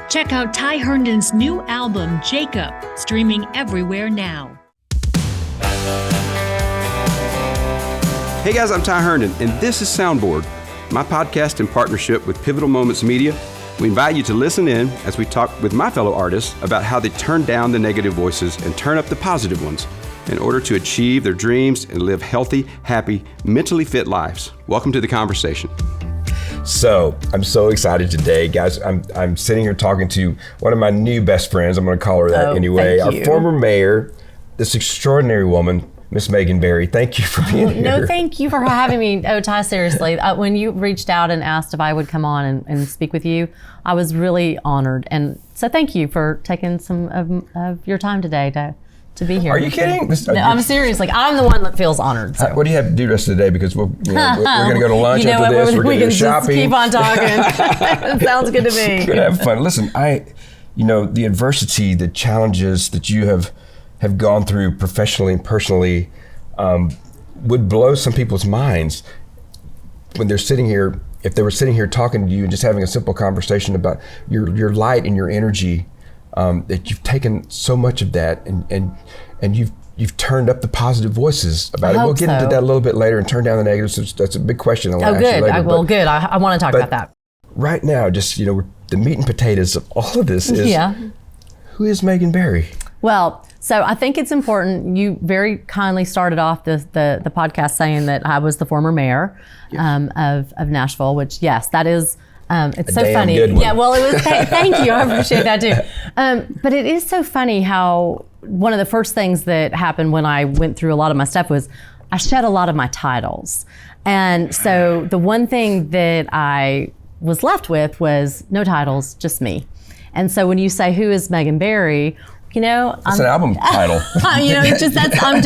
Check out Ty Herndon's new album, Jacob, streaming everywhere now. Hey guys, I'm Ty Herndon, and this is Soundboard, my podcast in partnership with Pivotal Moments Media. We invite you to listen in as we talk with my fellow artists about how they turn down the negative voices and turn up the positive ones in order to achieve their dreams and live healthy, happy, mentally fit lives. Welcome to the conversation. So I'm so excited today, guys. I'm sitting here talking to one of my new best friends. I'm going to call her that anyway. Our former mayor, this extraordinary woman, Miss Megan Barry. Thank you for being here. No, thank you for having me. Oh, Ty, seriously. When you reached out and asked if I would come on and speak with you, I was really honored. And so thank you for taking some of your time today to be here. Are you kidding? No, I'm serious. Like, I'm the one that feels honored. So. What do you have to do the rest of the day? Because we're going to go to lunch after this. We're going to go shopping. Keep on talking. It sounds good to me. We're going to have fun. Listen, the adversity, the challenges that you have gone through professionally and personally would blow some people's minds when they're sitting here. If they were sitting here talking to you and just having a simple conversation about your light and your energy, that you've taken so much of that and you've turned up the positive voices about it. We'll get into that a little bit later and turn down the negatives. That's a big question. Good. Good. I want to talk about that. Right now, just the meat and potatoes of all of this is who is Megan Barry? Well, so I think it's important. You very kindly started off the podcast saying that I was the former mayor of Nashville, which that is. It's so funny. Yeah, well, it was. Thank you. I appreciate that too. But it is so funny how one of the first things that happened when I went through a lot of my stuff was I shed a lot of my titles, and so the one thing that I was left with was no titles, just me. And so when you say who is Megan Barry, it's an album title. I'm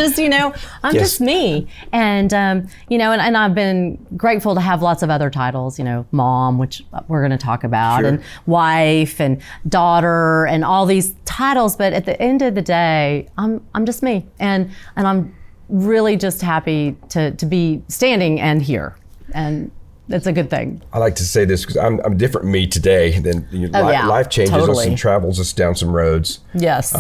just me. And, and I've been grateful to have lots of other titles, mom, which we're going to talk about, and wife and daughter and all these titles. But at the end of the day, I'm just me. And I'm really just happy to be standing and here. And it's a good thing. I like to say this because I'm a different me today than life changes us and travels us down some roads. Yes.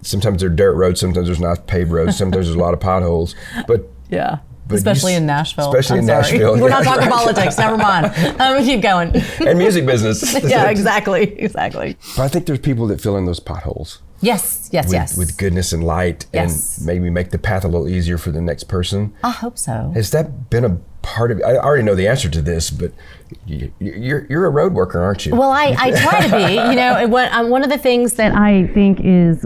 Sometimes they're dirt roads, sometimes there's not paved roads, sometimes there's a lot of potholes. But especially in Nashville. Nashville. We're not talking politics. Never mind. Keep going. And music business. Yeah, exactly. But I think there's people that fill in those potholes. Yes. With goodness and light, and maybe make the path a little easier for the next person. I hope so. Has that been a part of it? I already know the answer to this, but you're a road worker, aren't you? Well, I try to be. One of the things that I think is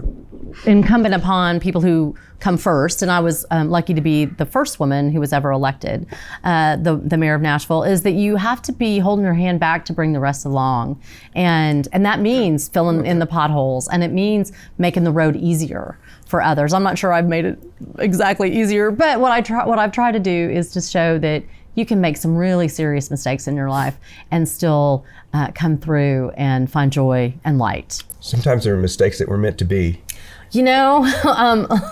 incumbent upon people who come first, and I was lucky to be the first woman who was ever elected the mayor of Nashville, is that you have to be holding your hand back to bring the rest along, and that means filling in the potholes, and it means making the road easier for others. I'm not sure I've made it exactly easier, but what I've tried to do is to show that you can make some really serious mistakes in your life and still come through and find joy and light. Sometimes there are mistakes that were meant to be. I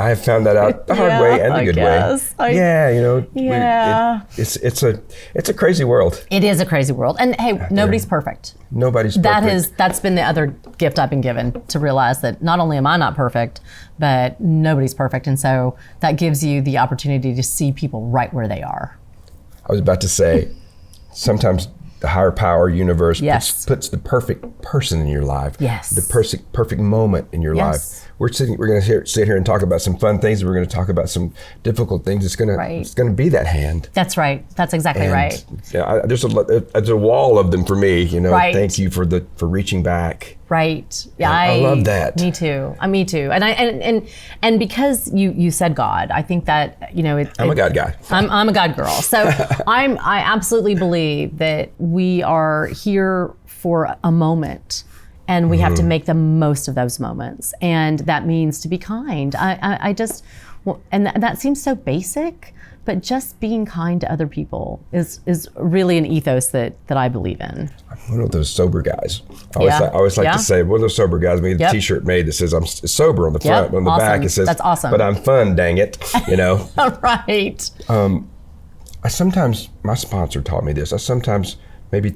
have found that out the hard way and the good way. It's a crazy world. It is a crazy world, and hey, nobody's perfect. Nobody's perfect. That's been the other gift I've been given, to realize that not only am I not perfect, but nobody's perfect, and so that gives you the opportunity to see people right where they are. I was about to say, sometimes the higher power universe puts the perfect person in your life. Yes. The perfect moment in your life. We're going to sit here and talk about some fun things. We're going to talk about some difficult things. It's going to be that hand. That's right. That's exactly right. Yeah, there's a wall of them for me. Thank you for reaching back. Right. Yeah, I love that. Me too. Me too. And because you said God, I think that I'm a God guy. I'm a God girl. So I absolutely believe that we are here for a moment. And we have to make the most of those moments. And that means to be kind. And that seems so basic, but just being kind to other people is really an ethos that I believe in. I'm one of those sober guys. I always like to say, one of those sober guys. We had a t-shirt made that says I'm sober on the front, on the back it says, that's awesome. But I'm fun, dang it, Right. My sponsor taught me this. I sometimes maybe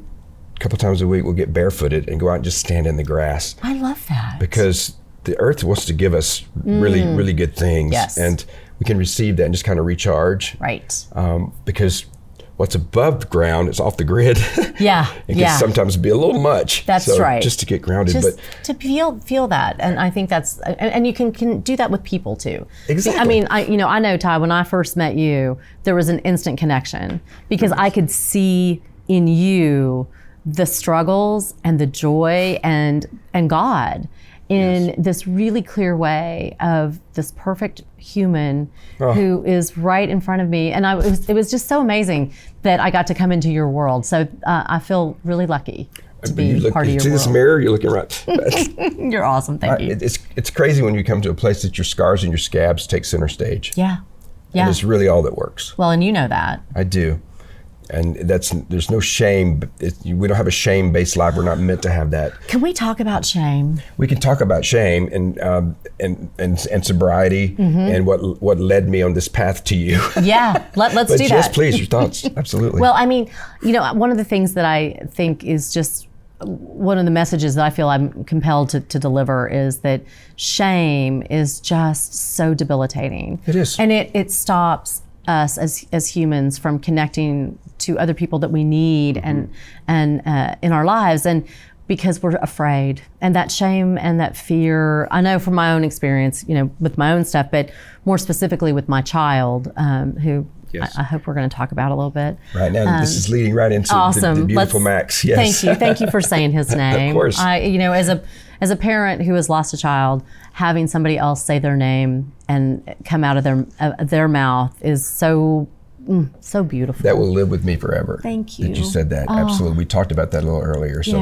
couple times a week, we'll get barefooted and go out and just stand in the grass. I love that. Because the earth wants to give us really, really good things. Yes. And we can receive that and just kind of recharge. Right. Because what's above ground is off the grid. Yeah. It can sometimes be a little much. That's so right. Just to get grounded. Just but to feel that. And I think that's, and you can do that with people too. Exactly. I mean, I know, Ty, when I first met you, there was an instant connection because I could see in you the struggles and the joy and God in this really clear way of this perfect human who is right in front of me. And it was just so amazing that I got to come into your world. So I feel really lucky to be part of your see world. this mirror, you're looking right. You're awesome, thank you. It's crazy when you come to a place that your scars and your scabs take center stage. Yeah. And it's really all that works. Well, and you know that. I do. And there's no shame. We don't have a shame-based life. We're not meant to have that. Can we talk about shame? We can talk about shame and sobriety and what led me on this path to you. Yeah, let's do that. Yes, please, your thoughts. Absolutely. Well, I mean, one of the things that I think is just one of the messages that I feel I'm compelled to deliver is that shame is just so debilitating. It is. And it stops us as humans from connecting to other people that we need and in our lives, and because we're afraid. And that shame and that fear, I know from my own experience, with my own stuff, but more specifically with my child, who Yes. I hope we're going to talk about a little bit. Right now, this is leading right into the beautiful Max. Yes. Thank you for saying his name. Of course. As a parent who has lost a child, having somebody else say their name and come out of their mouth is so beautiful. That will live with me forever. Thank you. That you said that. Absolutely. We talked about that a little earlier. So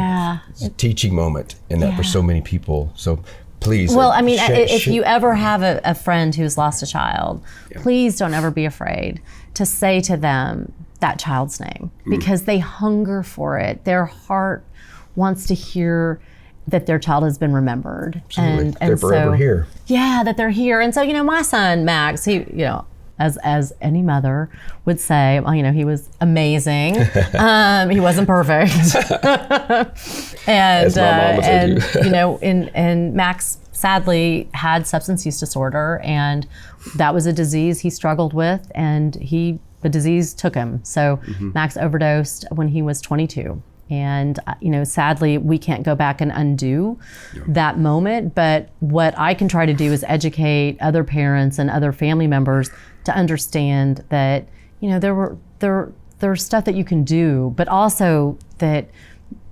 it's a teaching moment in that for so many people. So please. Well, I mean, if you ever have a friend who's lost a child, please don't ever be afraid to say to them that child's name, because they hunger for it. Their heart wants to hear that their child has been remembered. Absolutely. And they're forever here. Yeah, that they're here. And so, my son, Max, he, as any mother would say, he was amazing. He wasn't perfect. As my mama said and Max sadly had substance use disorder, and that was a disease he struggled with, and the disease took him. So Max overdosed when he was 22. And, sadly, we can't go back and undo that moment. But what I can try to do is educate other parents and other family members to understand that, there's stuff that you can do, but also that,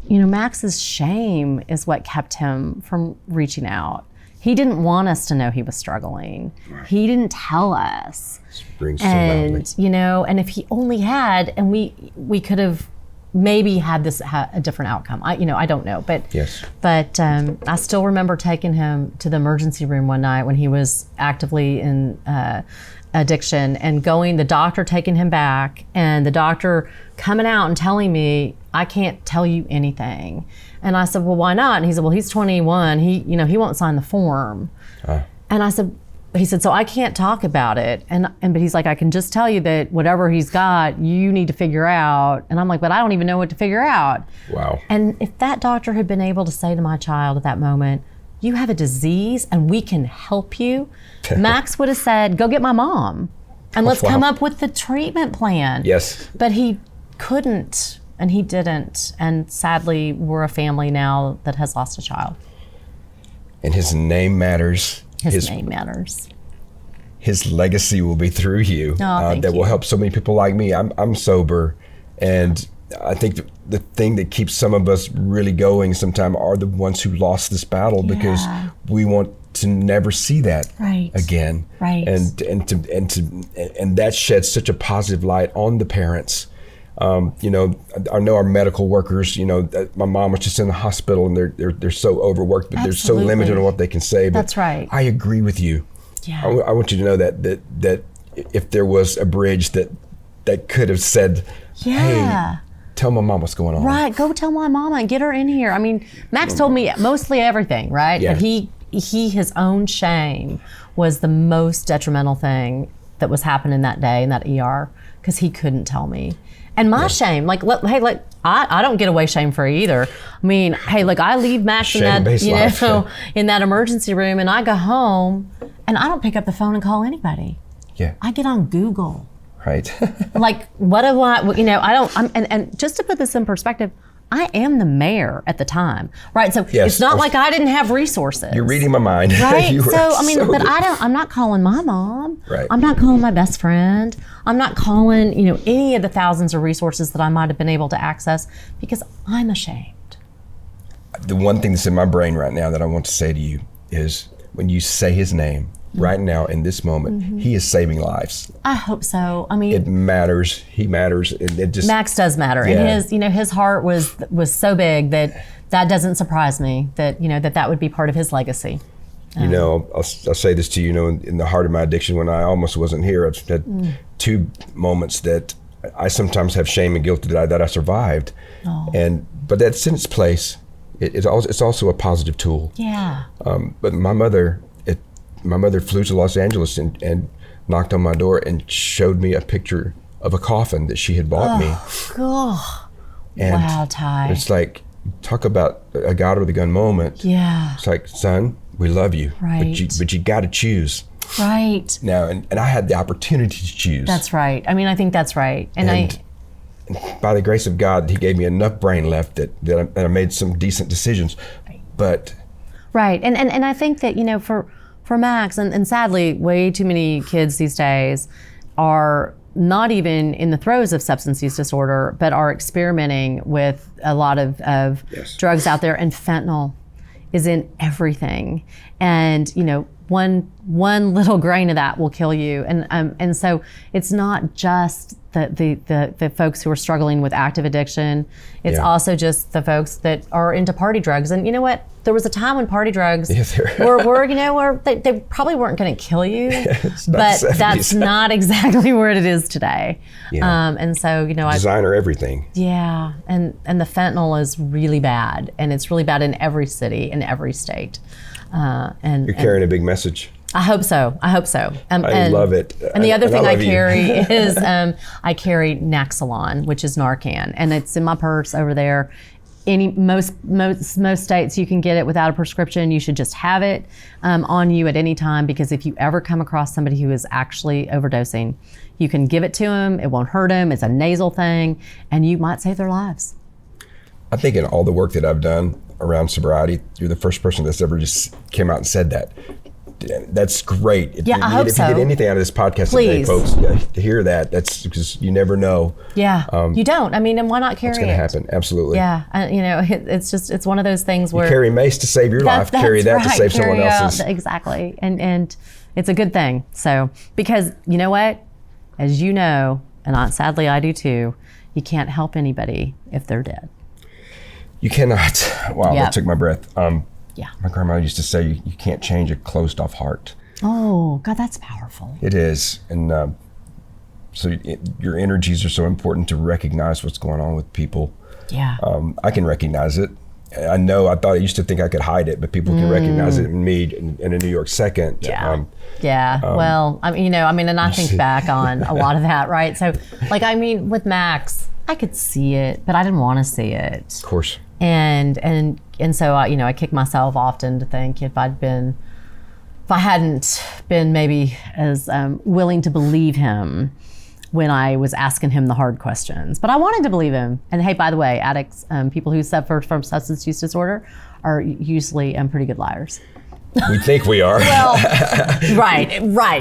Max's shame is what kept him from reaching out. He didn't want us to know he was struggling. Right. He didn't tell us. And if he only had, and we could have maybe had a different outcome. I don't know, but yes. But I still remember taking him to the emergency room one night when he was actively in addiction, and the doctor taking him back, and the doctor coming out and telling me, I can't tell you anything. And I said, well, why not? And he said, well, he's 21. He won't sign the form. And he said, so I can't talk about it. But he's like, I can just tell you that whatever he's got, you need to figure out. And I'm like, but I don't even know what to figure out. Wow. And if that doctor had been able to say to my child at that moment, you have a disease and we can help you, Max would have said, go get my mom and let's come up with the treatment plan. Yes. But he couldn't, and he didn't. And sadly, we're a family now that has lost a child. And his name matters. His name matters. His legacy will be through you. That will help so many people like me. I'm sober, and I think the thing that keeps some of us really going sometimes are the ones who lost this battle, because we want to never see that again. Right. And that sheds such a positive light on the parents. I know our medical workers, my mom was just in the hospital and they're so overworked, but they're so limited on what they can say. But that's right. I agree with you. Yeah. I want you to know that if there was a bridge that could have said, hey, tell my mom what's going on. Right, go tell my mama and get her in here. I mean, Max told me mostly everything, right? Yeah. But his own shame was the most detrimental thing that was happening that day in that ER, because he couldn't tell me. And my shame, like, hey, like, I don't get away shame free either. I mean, hey, look, I leave Max in that, you know, in that emergency room, and I go home, and I don't pick up the phone and call anybody. Yeah. I get on Google. Right. Like, what do I, you know, I don't, and just to put this in perspective, I am the mayor at the time, right? So it's not like I didn't have resources. You're reading my mind. Right? So, I mean, but I'm not calling my mom. Right. I'm not calling my best friend. I'm not calling, you know, any of the thousands of resources that I might have been able to access because I'm ashamed. The one thing that's in my brain right now that I want to say to you is when you say his name, right now in this moment, he is saving lives. I hope so. I mean, it matters. He matters. It just Max does matter, and his, you know, his heart was so big that doesn't surprise me. That, you know, that would be part of his legacy. You know, I'll say this to you. You know, in the heart of my addiction, when I almost wasn't here, I've had two moments that I sometimes have shame and guilt that I survived, but that's in its place. It's also a positive tool. Yeah. But my mother flew to Los Angeles and knocked on my door and showed me a picture of a coffin that she had bought me. God. And wow, Ty. it's like, talk about a God with a gun moment. Yeah. It's like, son, we love you, right. but you got to choose. Right. Now, and I had the opportunity to choose. That's right. I mean, I think that's right. And by the grace of God, he gave me enough brain left that I made some decent decisions. Right. But right. And I think that, you know, for Max, and sadly, way too many kids these days are not even in the throes of substance use disorder, but are experimenting with a lot of drugs out there, and fentanyl is in everything. And, you know, one little grain of that will kill you. And so it's not just the folks who are struggling with active addiction. It's also just the folks that are into party drugs. And you know what? There was a time when party drugs were you know, they probably weren't going to kill you, but that's not exactly where it is today. Yeah. And so, you know, designer everything. Yeah, and the fentanyl is really bad, and it's really bad in every city, in every state. And you're carrying a big message. I hope so. I love it. And the other thing I carry is I carry Naxalon, which is Narcan, and it's in my purse over there. Most states you can get it without a prescription. You should just have it on you at any time, because if you ever come across somebody who is actually overdosing, you can give it to them. It won't hurt them. It's a nasal thing, and you might save their lives. I think in all the work that I've done around sobriety, you're the first person that's ever just came out and said that. That's great. I hope so. If you get anything out of this podcast today, folks, to hear that, that's because you never know. Yeah, you don't. I mean, and why not carry it? What's going to happen? Absolutely. Yeah, you know, it's one of those things where you carry mace to save your life, carry that to save someone else's. Exactly, and it's a good thing. So, because you know what, as you know, and sadly I do too, you can't help anybody if they're dead. You cannot. Wow, that took my breath. Yeah. My grandma used to say, you can't change a closed off heart. Oh, God, that's powerful. It is. And your energies are so important to recognize what's going on with people. Yeah. I can recognize it. I used to think I could hide it, but people can recognize it in me in a New York second. Yeah. Well, I mean, you know, and I think back on a lot of that, right? So, like, I mean, with Max, I could see it, but I didn't want to see it. Of course. And so I kick myself often to think if I hadn't been maybe as willing to believe him when I was asking him the hard questions, but I wanted to believe him. And hey, by the way, addicts, people who suffer from substance use disorder are usually pretty good liars. We think we are. Well, right.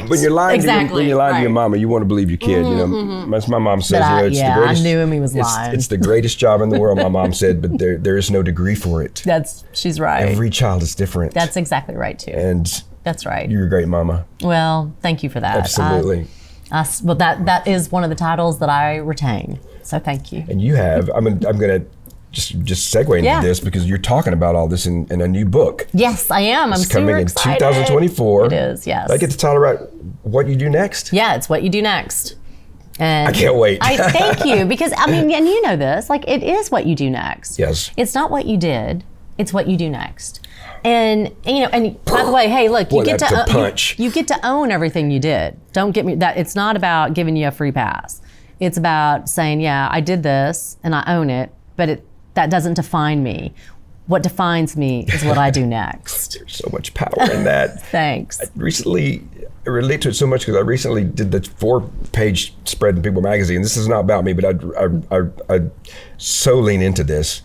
When you're lying, exactly, to your mama, you want to believe your kid. You know, as my mom says, it's the greatest. I knew him. He was lying. It's the greatest job in the world. My mom said, but there is no degree for it. She's right. Every child is different. That's exactly right too. And that's right. You're a great mama. Well, thank you for that. Absolutely. Well, that is one of the titles that I retain. So thank you. And you have. I'm gonna just segue into this because you're talking about all this in a new book. Yes, I am. I'm super excited. It's coming in 2024. It is, yes. Did I get the title right? What You Do Next? Yeah, it's What You Do Next. And I can't wait. I thank you, because I mean, and you know this, like, it is what you do next. Yes. It's not what you did, it's what you do next. And you know, and by the way, hey, look, you get to own everything you did. Don't get me that. It's not about giving you a free pass. It's about saying, yeah, I did this and I own it, but that doesn't define me. What defines me is what I do next. There's so much power in that. Thanks. I relate to it so much because I recently did the 4-page spread in People magazine. This is not about me, but I so lean into this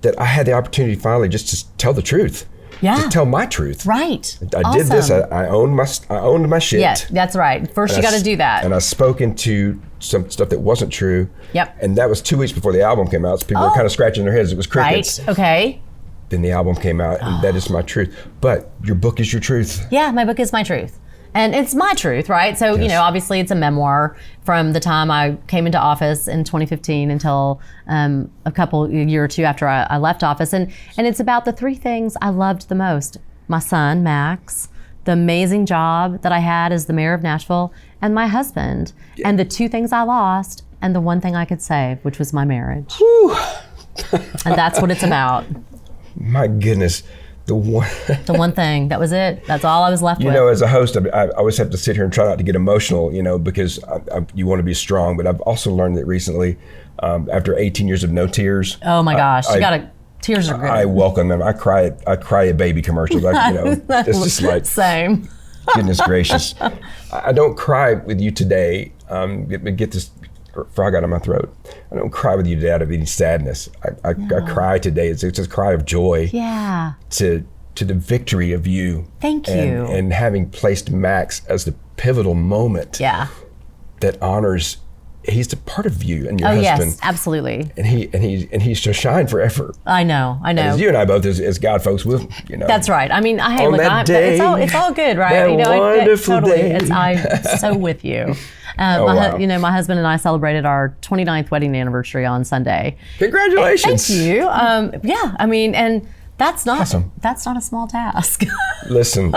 that I had the opportunity finally just to tell the truth. Yeah. To tell my truth. Right. I did this. I owned my shit. Yeah, that's right. First, you got to do that. And I spoke into some stuff that wasn't true. Yep. And that was 2 weeks before the album came out. So people were kind of scratching their heads. It was crickets. Right. Okay. Then the album came out, and that is my truth. But your book is your truth. Yeah, my book is my truth. And it's my truth, right? So, Yes. Obviously it's a memoir from the time I came into office in 2015 until a year or two after I left office. And it's about the 3 things I loved the most. My son, Max, the amazing job that I had as the mayor of Nashville, and my husband. Yeah. And the 2 things I lost, and the 1 thing I could save, which was my marriage. Whew. And that's what it's about. My goodness. The 1 thing. That was it. That's all I was left with. As a host, I always have to sit here and try not to get emotional, because you want to be strong. But I've also learned that recently, after 18 years of no tears. Oh my gosh, tears are good. I welcome them. I cry at baby commercials. It's just like same. Goodness gracious. I don't cry with you today. Get this frog out of my throat. I don't cry with you today out of any sadness. I cry today. It's a cry of joy. Yeah. To the victory of you. Thank you. And having placed Max as the pivotal moment. Yeah. That honors. He's a part of you and your husband. Yes, absolutely. And he's to shine forever. I know. As you and I both, as God folks, will. That's right. I mean, it's all good, right? That wonderful day. I'm so with you. My husband and I celebrated our 29th wedding anniversary on Sunday. Congratulations! Thank you. And that's not awesome. That's not a small task. Listen,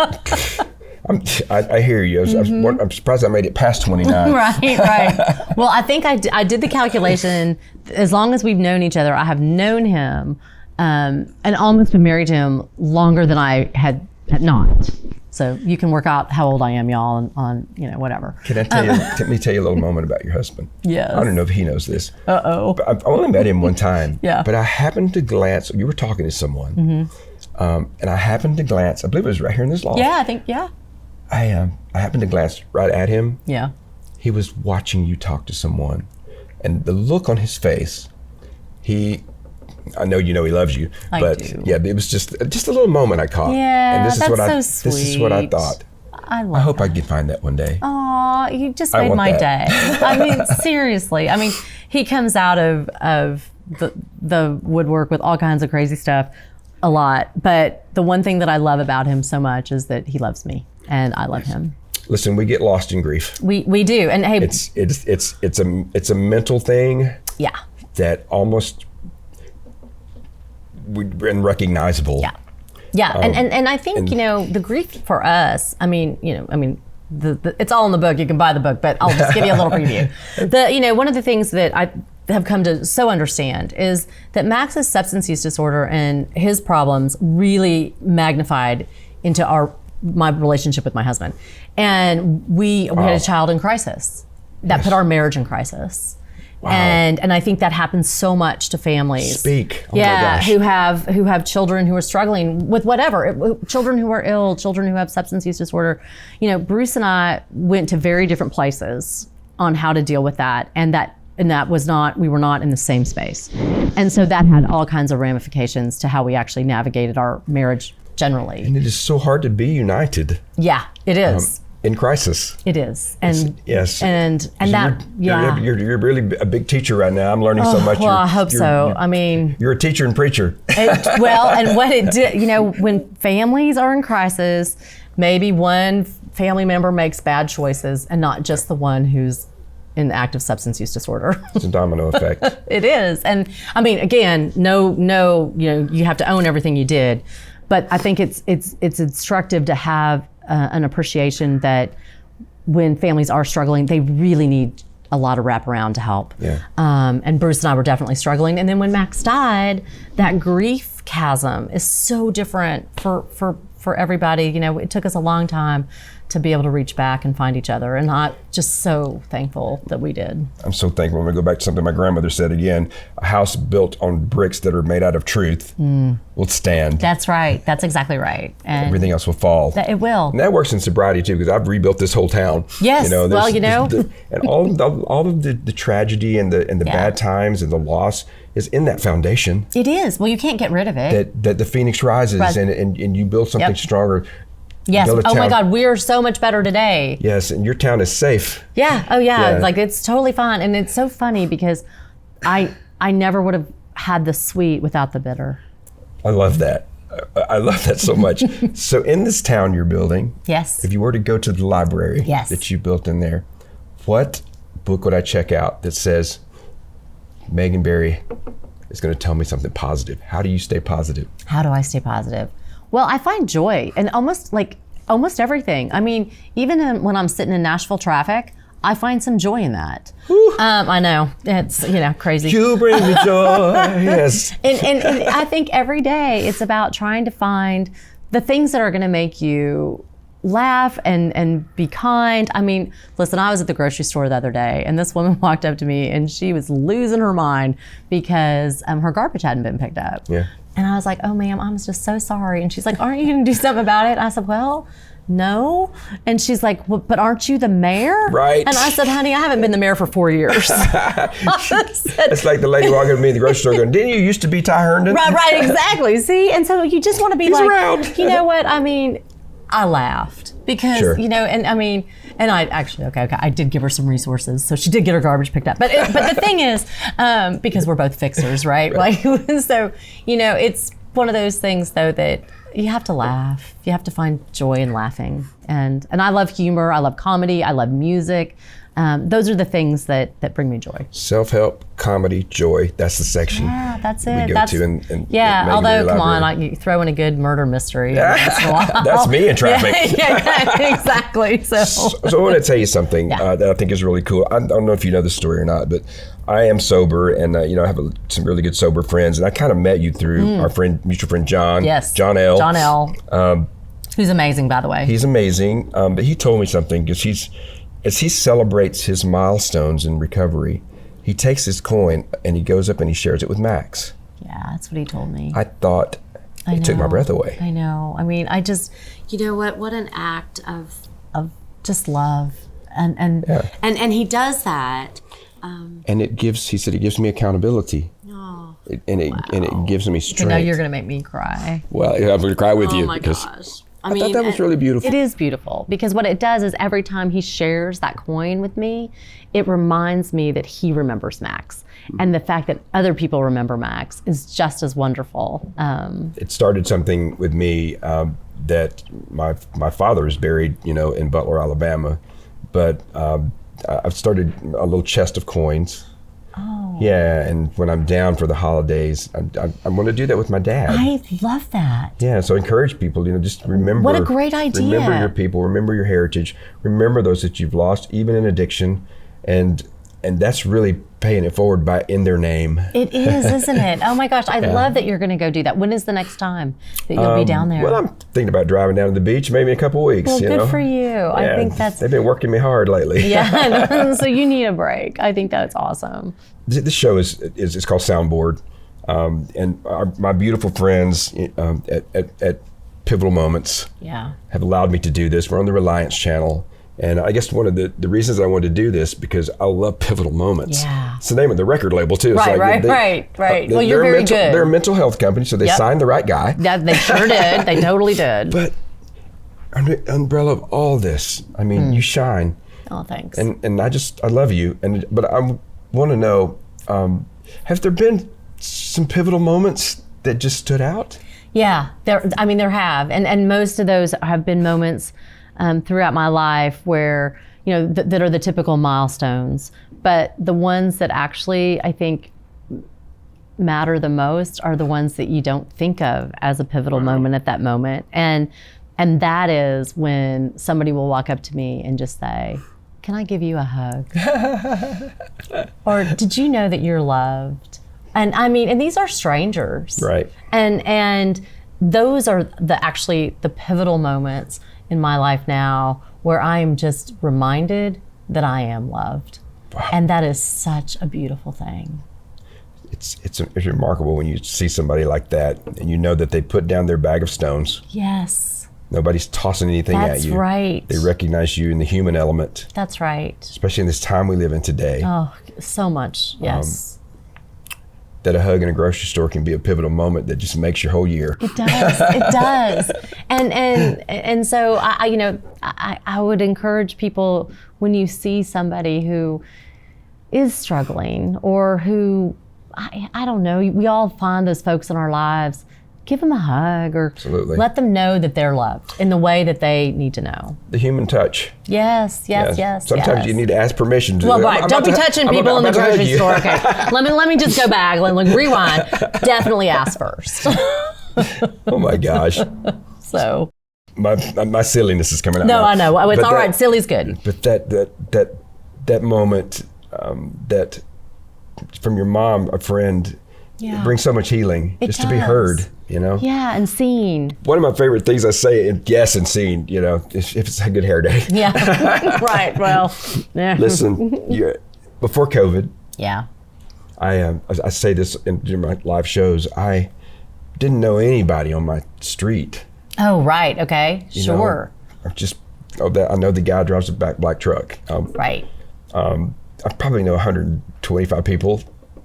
I hear you. I'm surprised I made it past 29. Right. Well, I think I did the calculation. As long as we've known each other, I have known him and almost been married to him longer than I had not. So you can work out how old I am, y'all, on whatever. Can I tell you? Let me tell you a little moment about your husband. Yes. I don't know if he knows this. But I've only met him one time. Yeah. But I happened to glance. You were talking to someone, and I happened to glance. I believe it was right here in this loft. Yeah, I think. Yeah. I happened to glance right at him. Yeah. He was watching you talk to someone, and the look on his face. I know he loves you, but do. Yeah, it was just a little moment I caught. Yeah, and this that's so This is what I thought. I hope I can find that one day. Aw, you just made my day. I mean, seriously. I mean, he comes out of the woodwork with all kinds of crazy stuff a lot, but the one thing that I love about him so much is that he loves me and I love him. Listen, we get lost in grief. We do, and hey, it's a mental thing. Yeah. That almost unrecognizable. Yeah. Yeah, and I think the grief for us. It's all in the book. You can buy the book, but I'll just give you a little preview. One of the things that I have come to so understand is that Max's substance use disorder and his problems really magnified into my relationship with my husband, and we had a child in crisis that put our marriage in crisis. Wow. And I think that happens so much to families. Speak. Oh my gosh. who have children who are struggling with whatever, children who are ill, children who have substance use disorder. Bruce and I went to very different places on how to deal with that, and we were not in the same space. And so that had all kinds of ramifications to how we actually navigated our marriage generally. And it is so hard to be united. Yeah, it is. In crisis. It is. And yes. And that, You're really a big teacher right now. I'm learning so much. Well, I hope so. You're a teacher and preacher. And what it did, when families are in crisis, maybe one family member makes bad choices and not just the one who's in active substance use disorder. It's a domino effect. It is. And again, no, you have to own everything you did. But I think it's instructive to have an appreciation that when families are struggling, they really need a lot of wraparound to help. Yeah. And Bruce and I were definitely struggling. And then when Max died, that grief chasm is so different for everybody. You know, it took us a long time to be able to reach back and find each other, and I'm just so thankful that we did. I'm so thankful. I'm going to go back to something my grandmother said again. A house built on bricks that are made out of truth will stand. That's right. That's exactly right. And everything else will fall. It will. And that works in sobriety too, because I've rebuilt this whole town. Yes. You know, and all of the tragedy and the bad times and the loss is in that foundation. It is. Well, you can't get rid of it. That the phoenix rises and you build something stronger. Yes. Oh my God, we are so much better today. Yes, and your town is safe. Yeah. Oh yeah. Like it's totally fine, and it's so funny because I never would have had the sweet without the bitter. I love that. I love that so much. So in this town you're building, yes. If you were to go to the library that you built in there, what book would I check out that says Megan Barry is going to tell me something positive? How do you stay positive? How do I stay positive? Well, I find joy in almost everything. I mean, even when I'm sitting in Nashville traffic, I find some joy in that. I know, it's crazy. You bring me joy, yes. And I think every day it's about trying to find the things that are going to make you laugh and be kind. I mean, listen, I was at the grocery store the other day, and this woman walked up to me, and she was losing her mind because her garbage hadn't been picked up. Yeah. And I was like, oh, ma'am, I'm just so sorry. And she's like, aren't you going to do something about it? I said, well, no. And she's like, well, but aren't you the mayor? Right. And I said, honey, I haven't been the mayor for 4 years. It's like the lady walking up to me in the grocery store going, didn't you used to be Ty Herndon? Right, exactly. See? And so you just want to be around. You know what? I mean, I laughed because, and I actually, I did give her some resources. So she did get her garbage picked up. But the thing is, because we're both fixers, right? Like, so, it's one of those things though that you have to laugh. You have to find joy in laughing. And I love humor. I love comedy. I love music. Those are the things that bring me joy. Self-help, comedy, joy. That's the section. Yeah, that's it. We go to and although, come on, you throw in a good murder mystery. That's me in traffic. Yeah, exactly. So I want to tell you something that I think is really cool. I don't know if you know this story or not, but I am sober, and I have some really good sober friends, and I kind of met you through our mutual friend John. Yes. John L. John L. Who's amazing, by the way. He's amazing, but he told me something because as he celebrates his milestones in recovery, he takes his coin and he goes up and he shares it with Max. Yeah, that's what he told me. I thought it took my breath away. I know. I mean, I just, what an act of just love, and he does that. And he said it gives me accountability. Oh. And it gives me strength. You're going to make me cry. Well, I'm going to cry with you. Oh my gosh. I thought that was really beautiful. It is beautiful because what it does is every time he shares that coin with me, it reminds me that he remembers Max. And the fact that other people remember Max is just as wonderful. It started something with me that my father is buried, in Butler, Alabama. But I've started a little chest of coins. Oh. Yeah, and when I'm down for the holidays, I'm going to do that with my dad. I love that. Yeah, so encourage people, just remember. What a great idea. Remember your people, remember your heritage, remember those that you've lost, even in addiction, and that's really paying it forward in their name. It is, isn't it? Oh my gosh, I love that you're going to go do that. When is the next time that you'll be down there? Well, I'm thinking about driving down to the beach maybe in a couple of weeks. Well, good for you. Yeah, I think they've been working me hard lately. Yeah, so you need a break. I think that's awesome. This show is called Soundboard, and my beautiful friends at Pivotal Moments have allowed me to do this. We're on the Reliance channel. And I guess one of the reasons I wanted to do this because I love Pivotal Moments. Yeah. It's the name of the record label too. It's right. Well, you're very good. They're a mental health company, so they signed the right guy. Yeah, they sure did. They totally did. But under the umbrella of all this, I mean, you shine. Oh, thanks. And I love you. But I want to know, have there been some pivotal moments that just stood out? Yeah, there have, and most of those have been moments throughout my life where, that are the typical milestones. But the ones that actually, I think, matter the most are the ones that you don't think of as a pivotal moment at that moment. And that is when somebody will walk up to me and just say, "Can I give you a hug?" Or, "Did you know that you're loved?" And I mean, and these are strangers. Right. And those are actually the pivotal moments in my life now where I am just reminded that I am loved. Wow. And that is such a beautiful thing. It's remarkable when you see somebody like that and you know that they put down their bag of stones. Yes. Nobody's tossing anything at you. That's right. They recognize you in the human element. That's right. Especially in this time we live in today. Oh, so much. Yes. That a hug in a grocery store can be a pivotal moment that just makes your whole year. It does. It does. And so I would encourage people, when you see somebody who is struggling or who, I don't know, we all find those folks in our lives, give them a hug or Absolutely. Let them know that they're loved in the way that they need to know. The human touch. Yes. Sometimes you need to ask permission. Well, right. Don't be touching people in the grocery store. Okay. Let me just go back. Rewind. Definitely ask first. Oh my gosh. So. My silliness is coming out. No, now. I know. It's all right. Silly's good. But that moment that from your mom, a friend, it brings so much healing. Just to be heard, Yeah, and seen. One of my favorite things I say, and seen, if it's a good hair day. Yeah, right, well. Yeah. Listen, before COVID, yeah, I say this during my live shows, I didn't know anybody on my street. Oh, right, okay, sure. I know the guy drives a black truck. Right. I probably know 125 people.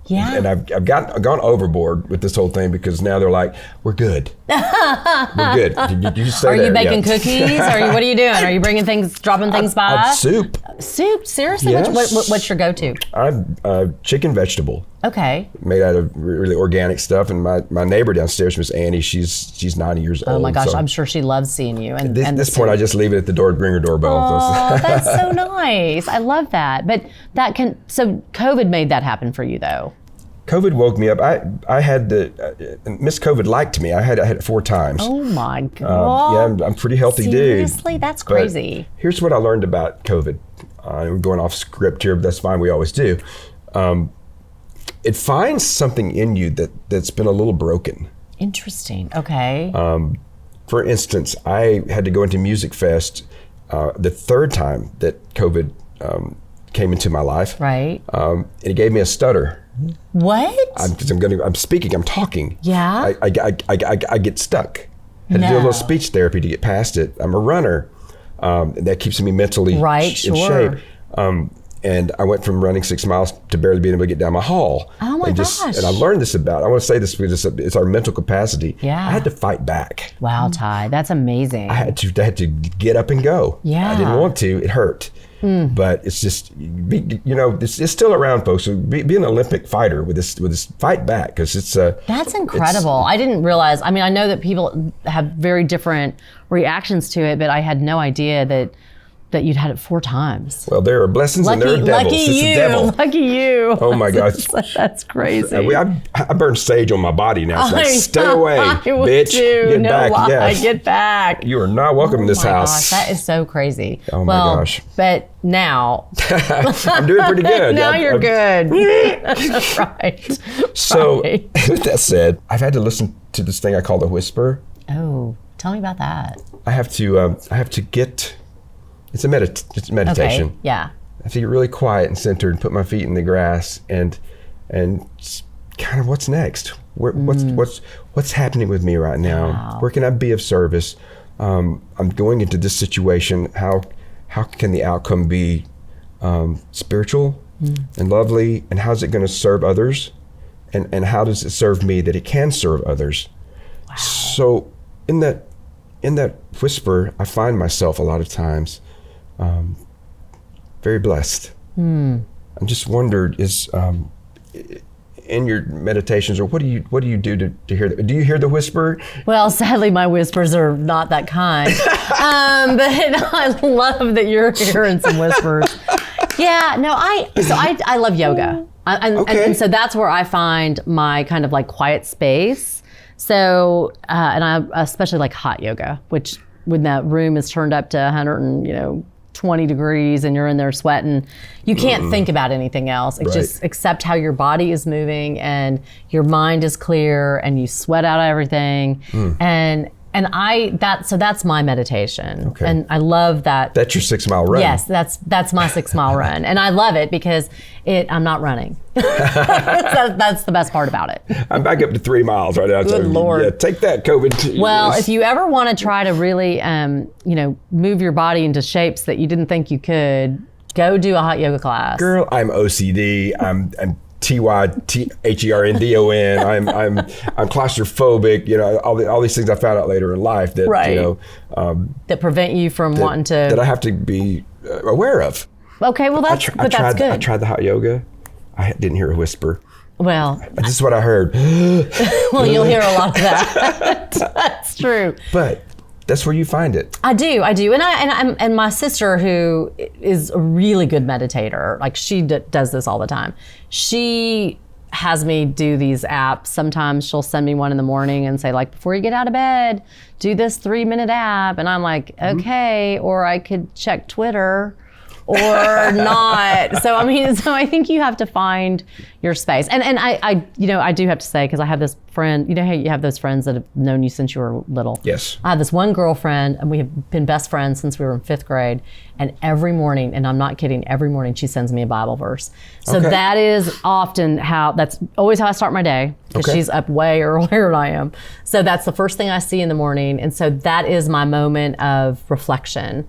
Yeah. And I've gone overboard with this whole thing because now they're like, we're good. We're good. You stay Are there. you baking cookies? What are you doing? Are you dropping things by? Soup. Soup? Seriously? Yes. What's your go-to? I'm chicken vegetable. Okay. Made out of really organic stuff. And my neighbor downstairs, Miss Annie, she's 90 years old. Oh my gosh, so I'm sure she loves seeing you. And at this point, I just leave it at the door to ring her doorbell. Oh, that's so nice. I love that. But so COVID made that happen for you though. COVID woke me up. I had Miss COVID liked me. I had it 4 times. Oh my God. I'm a pretty healthy dude. Seriously, that's crazy. But here's what I learned about COVID. We're going off script here, but that's fine. We always do. It finds something in you that's been a little broken. Interesting. Okay. For instance, I had to go into Music Fest the 3rd time that COVID came into my life. Right. And it gave me a stutter. What? I'm speaking, I'm talking. Yeah. I get stuck. Had to do a little speech therapy to get past it. I'm a runner. That keeps me mentally in shape. And I went from running 6 miles to barely being able to get down my hall. Oh my gosh. And I learned this I want to say this because it's our mental capacity. Yeah. I had to fight back. Wow, Ty, that's amazing. I had to get up and go. Yeah. I didn't want to, it hurt. But it's just, it's still around, folks. So be an Olympic fighter with this fight back, because it's that's incredible. I didn't realize. I mean, I know that people have very different reactions to it, but I had no idea that you'd had it 4 times. Well, there are blessings and there are devils. It's the devil. Lucky you. Oh my gosh. That's crazy. I burn sage on my body now. It's like, stay away, would bitch. Too. Get back. Yes. Get back. You are not welcome in this house. Gosh, that is so crazy. Oh my gosh. But now. I'm doing pretty good. Now you're good. Right. So with that said, I've had to listen to this thing I call the whisper. Oh, tell me about that. I have to get. It's a meditation. Okay, yeah. I have to get really quiet and centered and put my feet in the grass and kind of what's next? What's happening with me right now? Wow. Where can I be of service? I'm going into this situation. How can the outcome be spiritual and lovely? And how's it going to serve others? And how does it serve me that it can serve others? Wow. So in that whisper, I find myself a lot of times very blessed. I just wondered, in your meditations, or what do you do to hear that? Do you hear the whisper? Well, sadly, my whispers are not that kind. But I love that you're hearing some whispers. Yeah, no, I love yoga. And so that's where I find my kind of like quiet space. So, and I especially like hot yoga, which when that room is turned up to 110 20 degrees and you're in there sweating, you can't think about anything else. It's just accept how your body is moving and your mind is clear and you sweat out everything. So that's my meditation. Okay. And I love that. That's your 6 mile run. Yes, that's my 6 mile run. And I love it because I'm not running. That's the best part about it. I'm back up to 3 miles right now. Good Lord. Yeah, take that, COVID. Well, if you ever want to try to really, move your body into shapes that you didn't think you could, go do a hot yoga class. Girl, I'm OCD. I'm TYHERNDON. I'm claustrophobic. All these things I found out later in life that that prevent you from wanting to. That I have to be aware of. Okay, well that's good. I tried the hot yoga. I didn't hear a whisper. Well, this is what I heard. Well, you'll hear a lot of that. That's true. But that's where you find it. I do, and my sister, who is a really good meditator, like she does this all the time. She has me do these apps. Sometimes she'll send me one in the morning and say, like, before you get out of bed, do this 3-minute app, and I'm like, okay, or I could check Twitter. Or not. So I think you have to find your space. And I do have to say, because I have this friend, you know how you have those friends that have known you since you were little? Yes. I have this one girlfriend, and we have been best friends since we were in 5th grade. And every morning, and I'm not kidding, every morning she sends me a Bible verse. So that is often that's always how I start my day, because she's up way earlier than I am. So that's the first thing I see in the morning. And so that is my moment of reflection,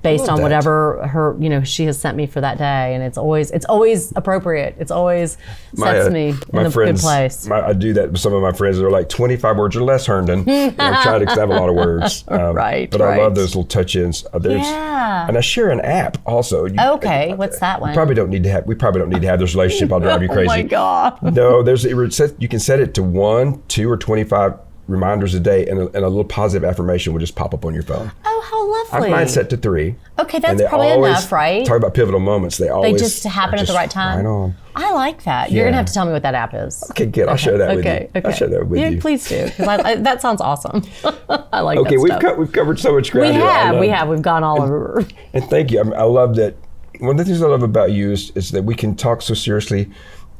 based on whatever she has sent me for that day, and it's always appropriate. It's always sets me in a good place. I do that with some of my friends. They're like 25 words or less, Herndon. I'm trying to have a lot of words. But I love those little touch-ins. And I share an app also. What's that one? We probably don't need to have this relationship. I'll drive you crazy. Oh my God. No, you can set it to 1, 2, or 25 reminders a day, and a little positive affirmation will just pop up on your phone. Oh, how lovely. I have mine set to 3. Okay, that's probably enough, right? Talk about pivotal moments. They just happen at the right time. Right on. I like that. You're gonna have to tell me what that app is. Okay, good. I'll share that with you. Okay. I'll share that with you. Please do, because that sounds awesome. I like that stuff. We've covered so much ground. We have. We've gone all over. And thank you. I love that. One of the things I love about you is that we can talk so seriously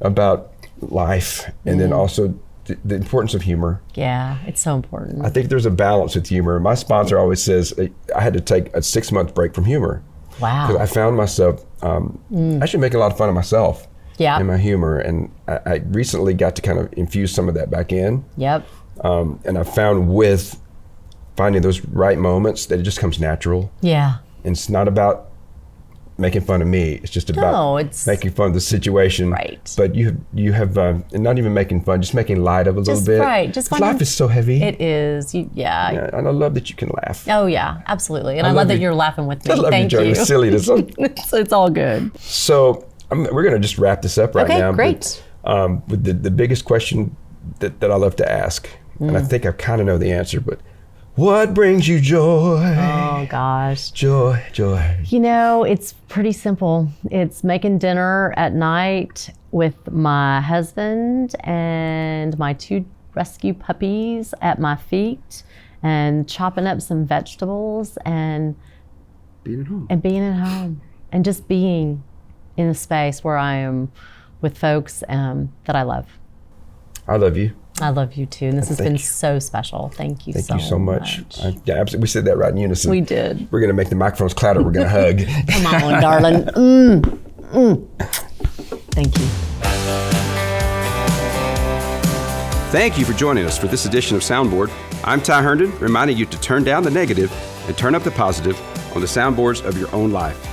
about life, and then also the importance of humor. Yeah, it's so important. I think there's a balance with humor. My sponsor always says I had to take a 6-month break from humor. Wow. Because I found myself actually making a lot of fun of myself in my humor. And I recently got to kind of infuse some of that back in. Yep. And I found with finding those right moments that it just comes natural. Yeah. And it's not about making fun of me. It's just about making fun of the situation. Right. But you have and not even making fun, just making light of it a little bit. Right. Just life is so heavy. It is. And I love that you can laugh. Oh yeah, absolutely. And I love that you're laughing with me. I love Thank you. It's silliness. It's all good. So we're going to just wrap this up right now. Okay, great. With the biggest question that I love to ask, and I think I kind of know the answer, but what brings you joy? Oh gosh. Joy. It's pretty simple. It's making dinner at night with my husband and my 2 rescue puppies at my feet, and chopping up some vegetables and being at home and just being in a space where I am with folks that I love. I love you. I love you too, and this has been so special. Thank you so much. Yeah, absolutely. We said that right in unison. We did. We're going to make the microphones clatter. We're going to hug. Come on, darling. Thank you. Thank you for joining us for this edition of Soundboard. I'm Ty Herndon, reminding you to turn down the negative and turn up the positive on the soundboards of your own life.